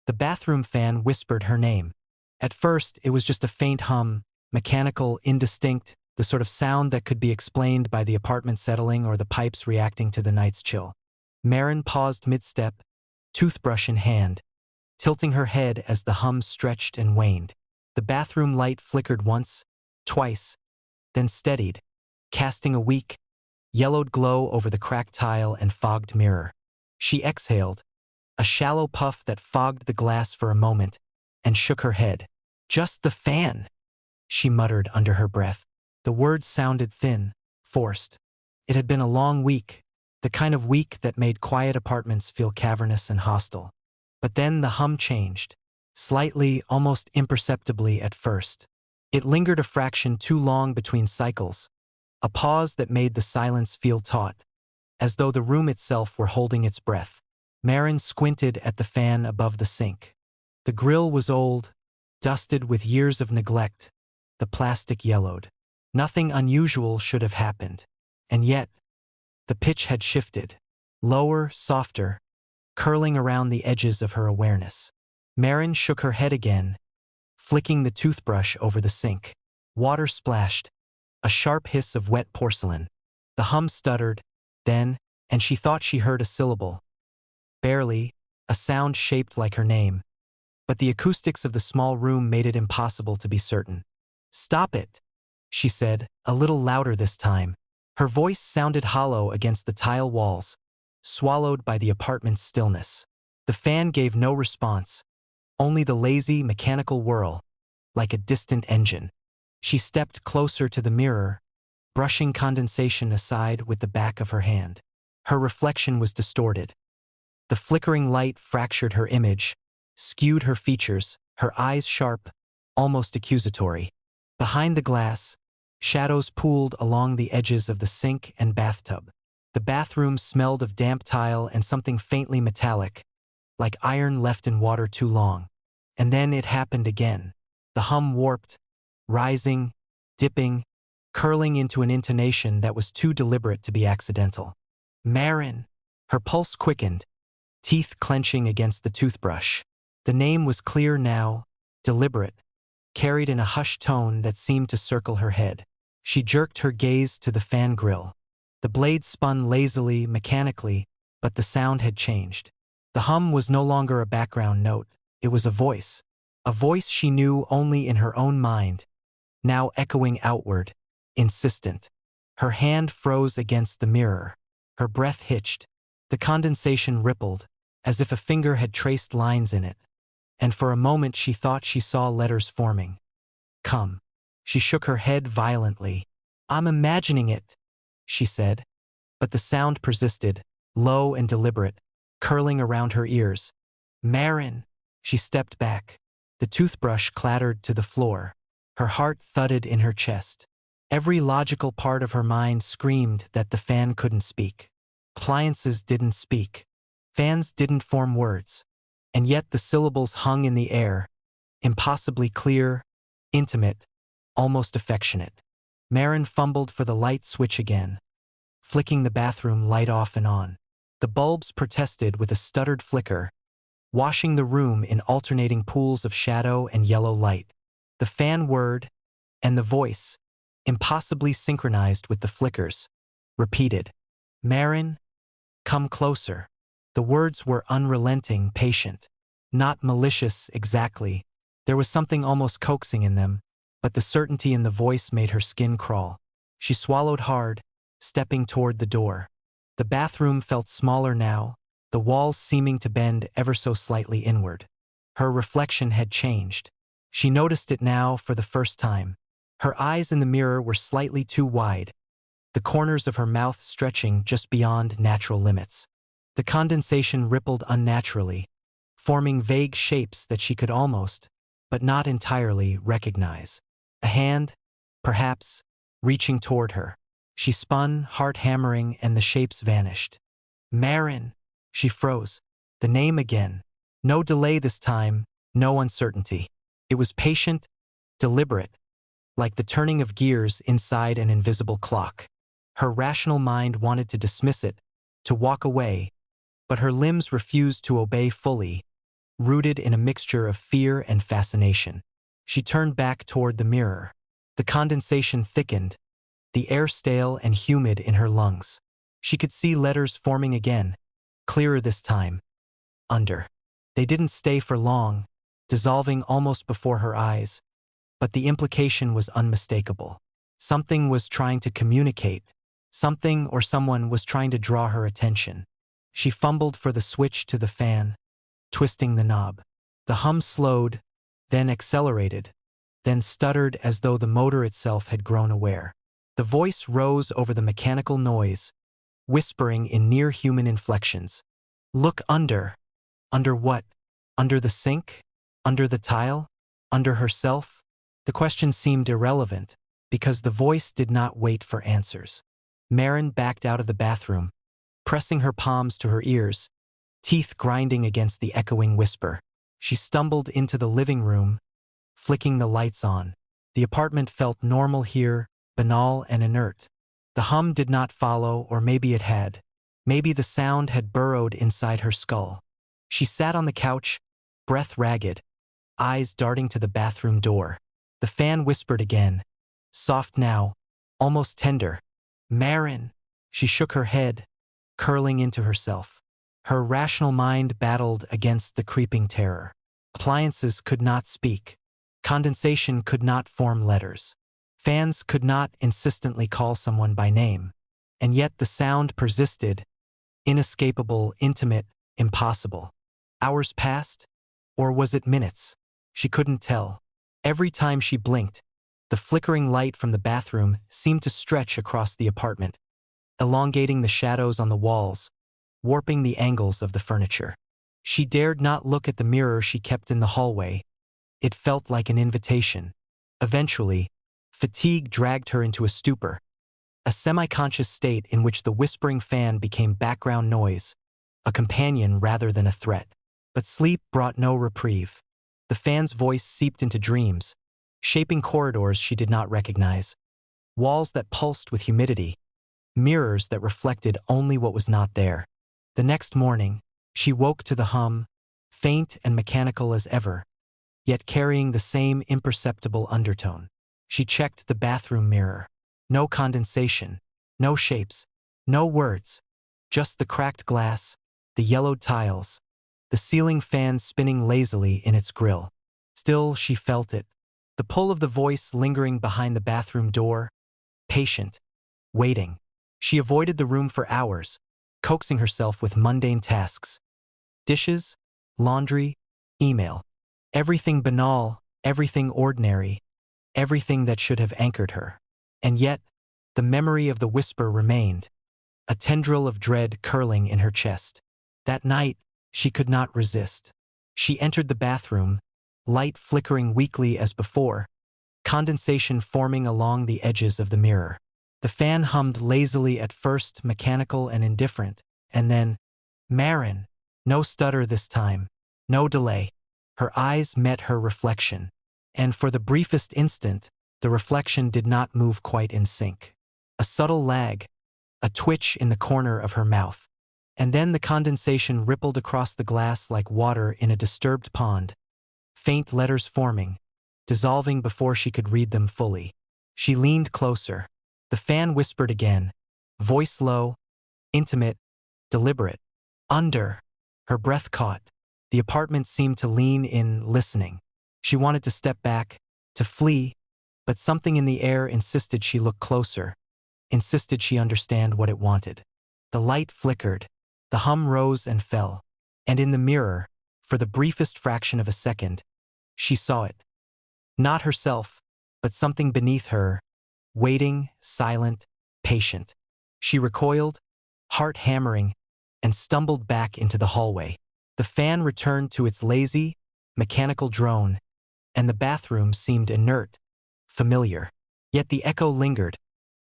The bathroom fan whispered her name. At first, it was just a faint hum, mechanical, indistinct, the sort of sound that could be explained by the apartment settling or the pipes reacting to the night's chill. Marin paused mid-step, toothbrush in hand, tilting her head as the hum stretched and waned. The bathroom light flickered once, twice, then steadied, casting a weak, yellowed glow over the cracked tile and fogged mirror. She exhaled, a shallow puff that fogged the glass for a moment, and shook her head. "Just the fan," she muttered under her breath. The words sounded thin, forced. It had been a long week, the kind of week that made quiet apartments feel cavernous and hostile. But then the hum changed, slightly, almost imperceptibly at first. It lingered a fraction too long between cycles, a pause that made the silence feel taut, as though the room itself were holding its breath. Marin squinted at the fan above the sink. The grill was old, dusted with years of neglect. The plastic yellowed. Nothing unusual should have happened. And yet, the pitch had shifted. Lower, softer, curling around the edges of her awareness. Marin shook her head again, flicking the toothbrush over the sink. Water splashed, a sharp hiss of wet porcelain. The hum stuttered, then, and she thought she heard a syllable. Barely, a sound shaped like her name. But the acoustics of the small room made it impossible to be certain. "Stop it," she said, a little louder this time. Her voice sounded hollow against the tile walls, swallowed by the apartment's stillness. The fan gave no response, only the lazy, mechanical whirl, like a distant engine. She stepped closer to the mirror, brushing condensation aside with the back of her hand. Her reflection was distorted. The flickering light fractured her image, skewed her features, her eyes sharp, almost accusatory. Behind the glass, shadows pooled along the edges of the sink and bathtub. The bathroom smelled of damp tile and something faintly metallic, like iron left in water too long. And then it happened again. The hum warped, rising, dipping, curling into an intonation that was too deliberate to be accidental. "Marin." Her pulse quickened, teeth clenching against the toothbrush. The name was clear now, deliberate, carried in a hushed tone that seemed to circle her head. She jerked her gaze to the fan grill. The blade spun lazily, mechanically, but the sound had changed. The hum was no longer a background note, it was a voice she knew only in her own mind, now echoing outward, insistent. Her hand froze against the mirror. Her breath hitched. The condensation rippled, as if a finger had traced lines in it. And for a moment she thought she saw letters forming. "Come." She shook her head violently. "I'm imagining it," she said. But the sound persisted, low and deliberate, curling around her ears. "Marin." She stepped back. The toothbrush clattered to the floor. Her heart thudded in her chest. Every logical part of her mind screamed that the fan couldn't speak. Appliances didn't speak. Fans didn't form words. And yet the syllables hung in the air, impossibly clear, intimate, almost affectionate. Marin fumbled for the light switch again, flicking the bathroom light off and on. The bulbs protested with a stuttered flicker, washing the room in alternating pools of shadow and yellow light. The fan word, and the voice, impossibly synchronized with the flickers, repeated, "Marin, come closer." The words were unrelenting, patient, not malicious exactly. There was something almost coaxing in them, but the certainty in the voice made her skin crawl. She swallowed hard, stepping toward the door. The bathroom felt smaller now, the walls seeming to bend ever so slightly inward. Her reflection had changed. She noticed it now for the first time. Her eyes in the mirror were slightly too wide, the corners of her mouth stretching just beyond natural limits. The condensation rippled unnaturally, forming vague shapes that she could almost, but not entirely, recognize. A hand, perhaps, reaching toward her. She spun, heart hammering, and the shapes vanished. "Marin." She froze. The name again. No delay this time, no uncertainty. It was patient, deliberate, like the turning of gears inside an invisible clock. Her rational mind wanted to dismiss it, to walk away, but her limbs refused to obey fully, rooted in a mixture of fear and fascination. She turned back toward the mirror. The condensation thickened, the air stale and humid in her lungs. She could see letters forming again, clearer this time. Under. They didn't stay for long, dissolving almost before her eyes, but the implication was unmistakable. Something was trying to communicate. Something or someone was trying to draw her attention. She fumbled for the switch to the fan, twisting the knob. The hum slowed, then accelerated, then stuttered as though the motor itself had grown aware. The voice rose over the mechanical noise, whispering in near-human inflections. Look under. Under what? Under the sink? Under the tile? Under herself? The question seemed irrelevant, because the voice did not wait for answers. Maren backed out of the bathroom, pressing her palms to her ears, teeth grinding against the echoing whisper. She stumbled into the living room, flicking the lights on. The apartment felt normal here, banal and inert. The hum did not follow, or maybe it had. Maybe the sound had burrowed inside her skull. She sat on the couch, breath ragged, eyes darting to the bathroom door. The fan whispered again, soft now, almost tender. Maren! She shook her head, curling into herself. Her rational mind battled against the creeping terror. Appliances could not speak. Condensation could not form letters. Fans could not insistently call someone by name. And yet the sound persisted, inescapable, intimate, impossible. Hours passed? Or was it minutes? She couldn't tell. Every time she blinked, the flickering light from the bathroom seemed to stretch across the apartment, elongating the shadows on the walls, warping the angles of the furniture. She dared not look at the mirror she kept in the hallway. It felt like an invitation. Eventually, fatigue dragged her into a stupor, a semi-conscious state in which the whispering fan became background noise, a companion rather than a threat. But sleep brought no reprieve. The fan's voice seeped into dreams, shaping corridors she did not recognize, walls that pulsed with humidity, mirrors that reflected only what was not there. The next morning, she woke to the hum, faint and mechanical as ever, yet carrying the same imperceptible undertone. She checked the bathroom mirror. No condensation, no shapes, no words, just the cracked glass, the yellowed tiles, the ceiling fan spinning lazily in its grill. Still, she felt it, the pull of the voice lingering behind the bathroom door, patient, waiting. She avoided the room for hours, coaxing herself with mundane tasks. Dishes, laundry, email. Everything banal, everything ordinary, everything that should have anchored her. And yet, the memory of the whisper remained, a tendril of dread curling in her chest. That night, she could not resist. She entered the bathroom, light flickering weakly as before, condensation forming along the edges of the mirror. The fan hummed lazily at first, mechanical and indifferent, and then, Maren! No stutter this time, no delay. Her eyes met her reflection, and for the briefest instant, the reflection did not move quite in sync. A subtle lag, a twitch in the corner of her mouth. And then the condensation rippled across the glass like water in a disturbed pond, faint letters forming, dissolving before she could read them fully. She leaned closer. The fan whispered again, voice low, intimate, deliberate. Under. Her breath caught. The apartment seemed to lean in, listening. She wanted to step back, to flee, but something in the air insisted she look closer, insisted she understand what it wanted. The light flickered, the hum rose and fell, and in the mirror, for the briefest fraction of a second, she saw it. Not herself, but something beneath her, waiting, silent, patient. She recoiled, heart hammering, and stumbled back into the hallway. The fan returned to its lazy, mechanical drone, and the bathroom seemed inert, familiar. Yet the echo lingered,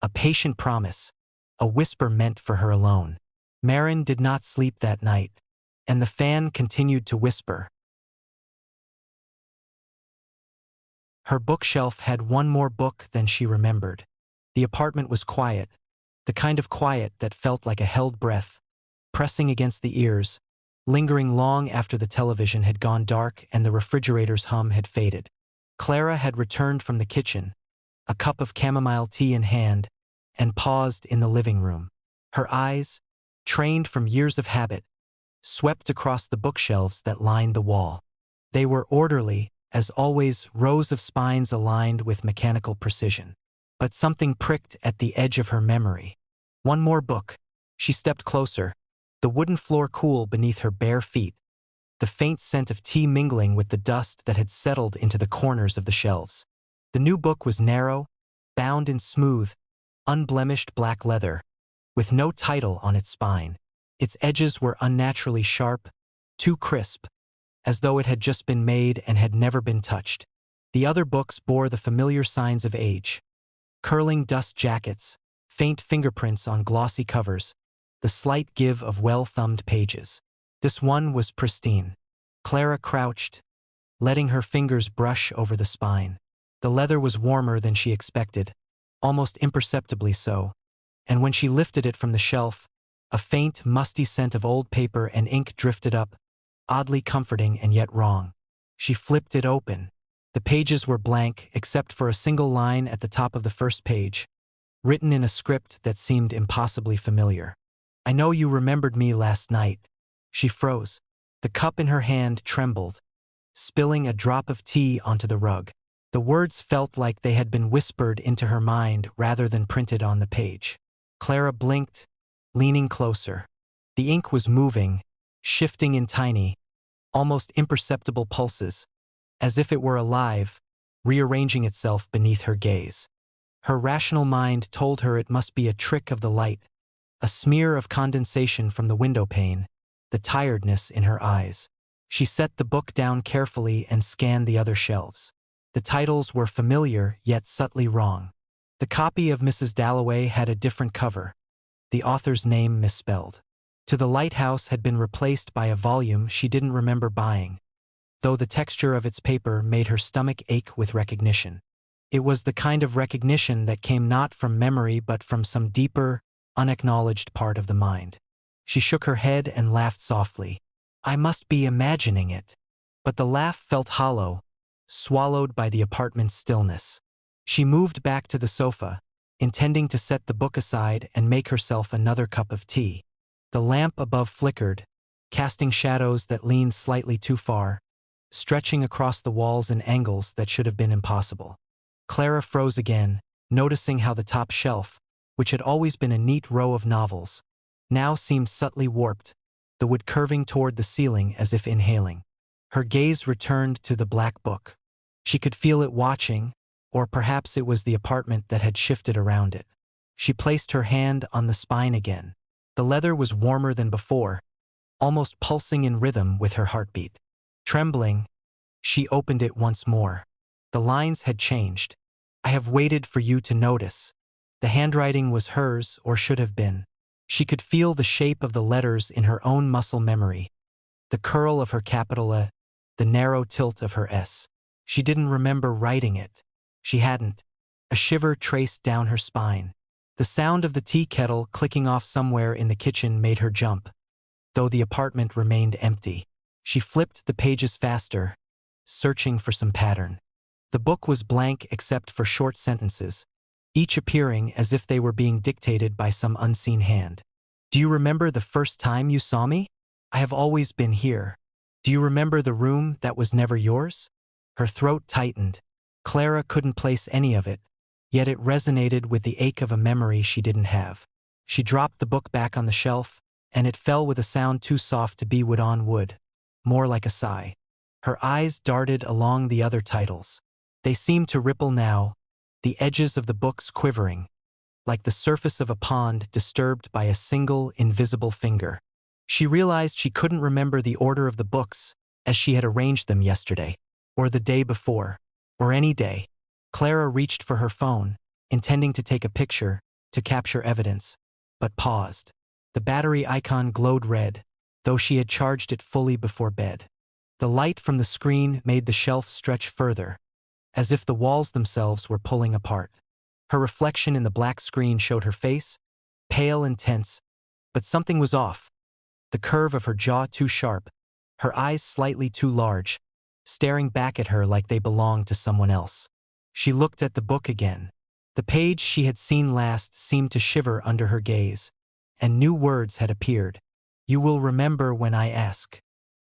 a patient promise, a whisper meant for her alone. Maren did not sleep that night, and the fan continued to whisper. Her bookshelf had one more book than she remembered. The apartment was quiet, the kind of quiet that felt like a held breath, pressing against the ears, lingering long after the television had gone dark and the refrigerator's hum had faded. Clara had returned from the kitchen, a cup of chamomile tea in hand, and paused in the living room. Her eyes, trained from years of habit, swept across the bookshelves that lined the wall. They were orderly, as always, rows of spines aligned with mechanical precision. But something pricked at the edge of her memory. One more book. She stepped closer, the wooden floor cool beneath her bare feet, the faint scent of tea mingling with the dust that had settled into the corners of the shelves. The new book was narrow, bound in smooth, unblemished black leather, with no title on its spine. Its edges were unnaturally sharp, too crisp, as though it had just been made and had never been touched. The other books bore the familiar signs of age. Curling dust jackets, faint fingerprints on glossy covers, the slight give of well-thumbed pages. This one was pristine. Clara crouched, letting her fingers brush over the spine. The leather was warmer than she expected, almost imperceptibly so, and when she lifted it from the shelf, a faint, musty scent of old paper and ink drifted up, oddly comforting and yet wrong. She flipped it open. The pages were blank except for a single line at the top of the first page, written in a script that seemed impossibly familiar. "I know you remembered me last night." She froze. The cup in her hand trembled, spilling a drop of tea onto the rug. The words felt like they had been whispered into her mind rather than printed on the page. Clara blinked, leaning closer. The ink was moving, shifting in tiny, almost imperceptible pulses, as if it were alive, rearranging itself beneath her gaze. Her rational mind told her it must be a trick of the light, a smear of condensation from the window pane, the tiredness in her eyes. She set the book down carefully and scanned the other shelves. The titles were familiar, yet subtly wrong. The copy of Mrs. Dalloway had a different cover, the author's name misspelled. To the Lighthouse had been replaced by a volume she didn't remember buying, though the texture of its paper made her stomach ache with recognition. It was the kind of recognition that came not from memory but from some deeper, unacknowledged part of the mind. She shook her head and laughed softly. "I must be imagining it." But the laugh felt hollow, swallowed by the apartment's stillness. She moved back to the sofa, intending to set the book aside and make herself another cup of tea. The lamp above flickered, casting shadows that leaned slightly too far, stretching across the walls in angles that should have been impossible. Clara froze again, noticing how the top shelf, which had always been a neat row of novels, now seemed subtly warped, the wood curving toward the ceiling as if inhaling. Her gaze returned to the black book. She could feel it watching, or perhaps it was the apartment that had shifted around it. She placed her hand on the spine again. The leather was warmer than before, almost pulsing in rhythm with her heartbeat. Trembling, she opened it once more. The lines had changed. "I have waited for you to notice." The handwriting was hers, or should have been. She could feel the shape of the letters in her own muscle memory, the curl of her capital A, the narrow tilt of her S. She didn't remember writing it. She hadn't. A shiver traced down her spine. The sound of the tea kettle clicking off somewhere in the kitchen made her jump, though the apartment remained empty. She flipped the pages faster, searching for some pattern. The book was blank except for short sentences, each appearing as if they were being dictated by some unseen hand. "Do you remember the first time you saw me? I have always been here. Do you remember the room that was never yours?" Her throat tightened. Clara couldn't place any of it, yet it resonated with the ache of a memory she didn't have. She dropped the book back on the shelf, and it fell with a sound too soft to be wood on wood, more like a sigh. Her eyes darted along the other titles. They seemed to ripple now, the edges of the books quivering, like the surface of a pond disturbed by a single, invisible finger. She realized she couldn't remember the order of the books as she had arranged them yesterday, or the day before, or any day. Clara reached for her phone, intending to take a picture, to capture evidence, but paused. The battery icon glowed red, though she had charged it fully before bed. The light from the screen made the shelf stretch further, as if the walls themselves were pulling apart. Her reflection in the black screen showed her face, pale and tense, but something was off. the curve of her jaw too sharp, her eyes slightly too large, staring back at her like they belonged to someone else. She looked at the book again. The page she had seen last seemed to shiver under her gaze, and new words had appeared. "You will remember when I ask."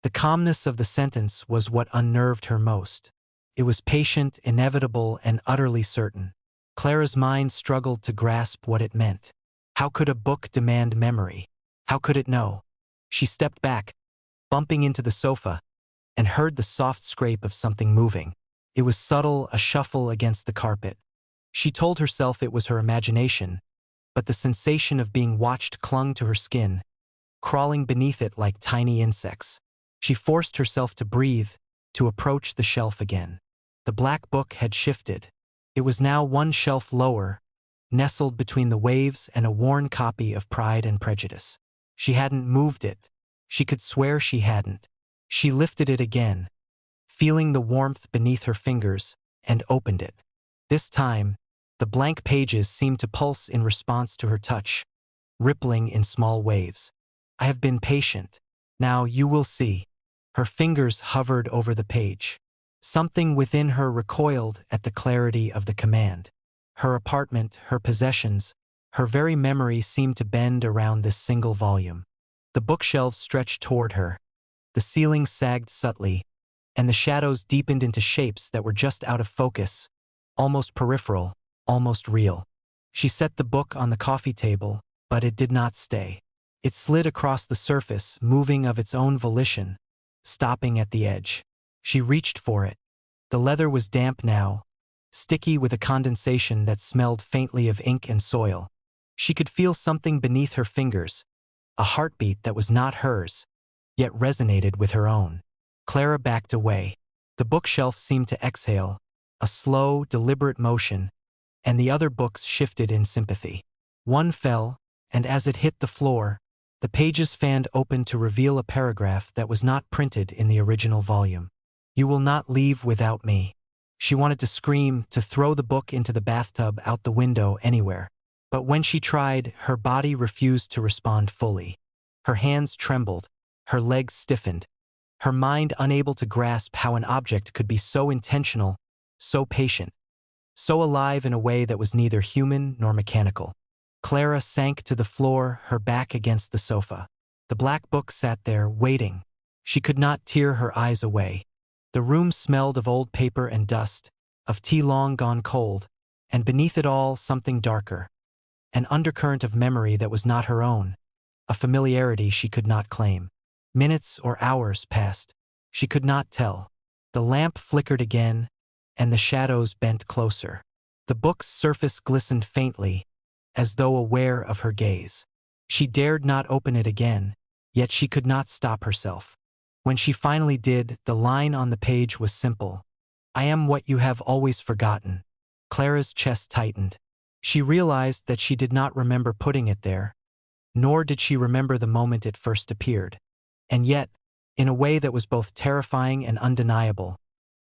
The calmness of the sentence was what unnerved her most. It was patient, inevitable, and utterly certain. Clara's mind struggled to grasp what it meant. How could a book demand memory? How could it know? She stepped back, bumping into the sofa, and heard the soft scrape of something moving. It was subtle, a shuffle against the carpet. She told herself it was her imagination, but the sensation of being watched clung to her skin, crawling beneath it like tiny insects. She forced herself to breathe, to approach the shelf again. The black book had shifted. It was now one shelf lower, nestled between the waves and a worn copy of Pride and Prejudice. She hadn't moved it. She could swear she hadn't. She lifted it again, feeling the warmth beneath her fingers, and opened it. This time, the blank pages seemed to pulse in response to her touch, rippling in small waves. "I have been patient. Now you will see." Her fingers hovered over the page. Something within her recoiled at the clarity of the command. Her apartment, her possessions, her very memory seemed to bend around this single volume. The bookshelves stretched toward her. The ceiling sagged subtly, and the shadows deepened into shapes that were just out of focus, almost peripheral, almost real. She set the book on the coffee table, but it did not stay. It slid across the surface, moving of its own volition, stopping at the edge. She reached for it. The leather was damp now, sticky with a condensation that smelled faintly of ink and soil. She could feel something beneath her fingers, a heartbeat that was not hers, yet resonated with her own. Clara backed away. The bookshelf seemed to exhale, a slow, deliberate motion, and the other books shifted in sympathy. One fell, and as it hit the floor, the pages fanned open to reveal a paragraph that was not printed in the original volume. "You will not leave without me." She wanted to scream, to throw the book into the bathtub, out the window, anywhere. But when she tried, her body refused to respond fully. Her hands trembled, her legs stiffened, her mind unable to grasp how an object could be so intentional, so patient, so alive in a way that was neither human nor mechanical. Clara sank to the floor, her back against the sofa. The black book sat there, waiting. She could not tear her eyes away. The room smelled of old paper and dust, of tea long gone cold, and beneath it all something darker. An undercurrent of memory that was not her own, a familiarity she could not claim. Minutes or hours passed. She could not tell. The lamp flickered again, and the shadows bent closer. The book's surface glistened faintly, as though aware of her gaze. She dared not open it again, yet she could not stop herself. When she finally did, the line on the page was simple. "I am what you have always forgotten." Clara's chest tightened. She realized that she did not remember putting it there, nor did she remember the moment it first appeared. And yet, in a way that was both terrifying and undeniable,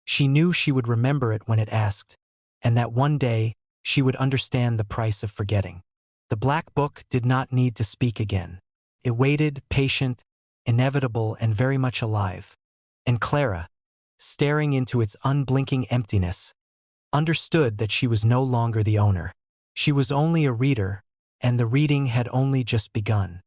she knew she would remember it when it asked, and that one day she would understand the price of forgetting. The black book did not need to speak again. It waited, patient, inevitable, and very much alive. And Clara, staring into its unblinking emptiness, understood that she was no longer the owner. She was only a reader, and the reading had only just begun.